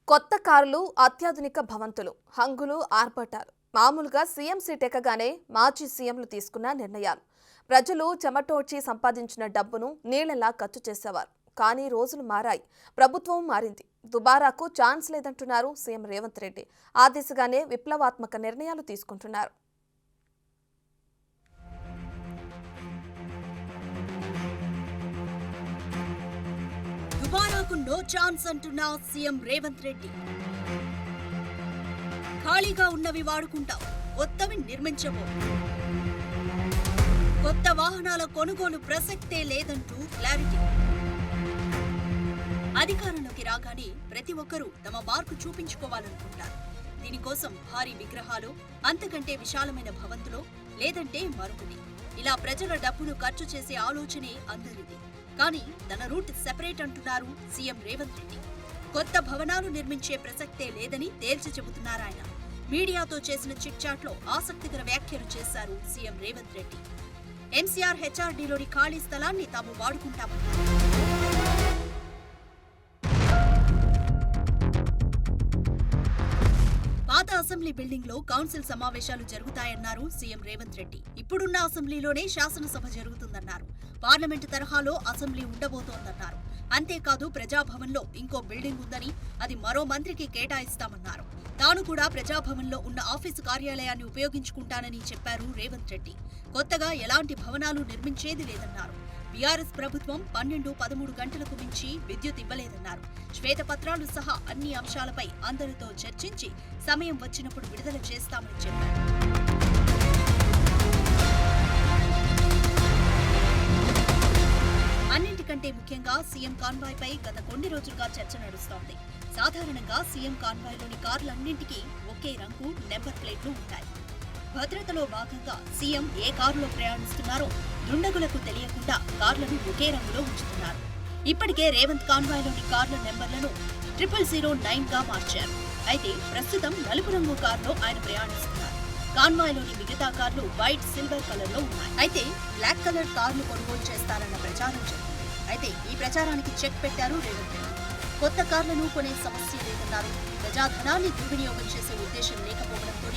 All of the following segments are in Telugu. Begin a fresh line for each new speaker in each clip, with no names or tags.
కొత్త కార్లు, అత్యాధునిక భవంతులు, హంగులు, ఆర్భటాలు మామూలుగా సీఎం సీట్ ఎక్కగానే మాజీ సీఎంలు తీసుకున్న నిర్ణయాలు. ప్రజలు చెమటోడ్చి సంపాదించిన డబ్బును నీళ్లలా ఖర్చు చేసేవారు. కానీ రోజులు మారాయి, ప్రభుత్వం మారింది. దుబారాకు ఛాన్స్ లేదంటున్నారు సీఎం రేవంత్ రెడ్డి. ఆ దిశగానే విప్లవాత్మక నిర్ణయాలు తీసుకుంటున్నారు.
దుబారాకు నో ఛాన్స్ అంటున్న సీఎం రేవంత్ రెడ్డి. ఖాళీగా ఉన్నవి వాడుకుంటాం, కొత్తవి నిర్మించము. కొత్త వాహనాల కొనుగోలు ప్రసక్తే లేదంటూ క్లారిటీ. అధికారంలోకి రాగానే ప్రతి ఒక్కరూ తమ మార్కు చూపించుకోవాలనుకుంటారు. దీనికోసం భారీ విగ్రహాలు, అంతకంటే విశాలమైన భవంతులో, లేదంటే మరొకటి. ఇలా ప్రజల డబ్బును ఖర్చు చేసే ఆలోచనే అందరిది. కానీ తన రూట్ సెపరేట్ అంటున్నారు సీఎం రేవంత్ రెడ్డి. కొత్త భవనాలు నిర్మించే ప్రసక్తే లేదని తేల్చి చెబుతున్నారాయన. మీడియాతో చేసిన చిట్ చాట్ లో ఆసక్తికర వ్యాఖ్యలు చేశారు సీఎం రేవంత్ రెడ్డి. ఎంసీఆర్ హెచ్ఆర్డీలోని ఖాళీ స్థలాన్ని తాము వాడుకుంటామన్నారు. పాత అసెంబ్లీ బిల్డింగ్ లో కౌన్సిల్ సమావేశాలు జరుగుతాయన్నారు సీఎం రేవంత్ రెడ్డి. ఇప్పుడున్న అసెంబ్లీలోనే శాసనసభ జరుగుతుందన్నారు. పార్లమెంటు తరహాలో అసెంబ్లీ ఉండబోతోందన్నారు. అంతేకాదు ప్రజాభవన్ లో ఇంకో బిల్డింగ్ ఉందని, అది మరో మంత్రికి కేటాయిస్తామన్నారు. తాను కూడా ప్రజాభవన్ లో ఉన్న ఆఫీసు కార్యాలయాన్ని ఉపయోగించుకుంటానని చెప్పారు రేవంత్ రెడ్డి. కొత్తగా ఎలాంటి భవనాలు నిర్మించేది లేదన్నారు. బీఆర్ఎస్ ప్రభుత్వం 12-13 గంటలకు మించి విద్యుత్ ఇవ్వలేదన్నారు. శ్వేతపత్రాలు సహా అన్ని అంశాలపై అందరితో చర్చించి సమయం వచ్చినప్పుడు విడుదల చేస్తామని చెప్పారు. అన్నింటికంటే ముఖ్యంగా సీఎం కాన్వాయ్ పై గత కొన్ని రోజులుగా చర్చ నడుస్తోంది. సాధారణంగా సీఎం కాన్వాయ్లోని కార్లన్నింటికీ ఒకే రంగు, నెంబర్ ప్లేట్లు ఉంటాయి. భద్రతలో భాగంగా సీఎం ఏ కారులో ప్రయాణిస్తున్నారో దుండగులకు తెలియకుండా కార్లను ఒకే రంగులో ఉంచుతున్నారు. ఇప్పటికే రేవంత్ కాన్వాయ్లోని కార్ల నెంబర్లను 0009గా మార్చారు. అయితే ప్రస్తుతం నలుపు రంగు కారులో ఆయన ప్రయాణిస్తున్నారు. కాన్వాయ్లోని మిగతా కార్లు వైట్, సిల్వర్ కలర్ లో ఉన్నాయి. అయితే బ్లాక్ కలర్ కార్లు కొనుగోలు చేస్తారన్న ప్రచారం జరిగింది. అయితే ఈ ప్రచారానికి చెక్ పెట్టారు రేవంత్ రెడ్డి. కొత్త కార్లను కొనే సమస్య లేదన్నారు. ప్రజాధనాన్ని దుర్వినియోగం చేసే ఉద్దేశం లేకపోవడంతో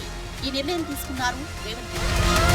ఈ నిర్ణయం తీసుకున్నారు రేవంత్ రెడ్డి.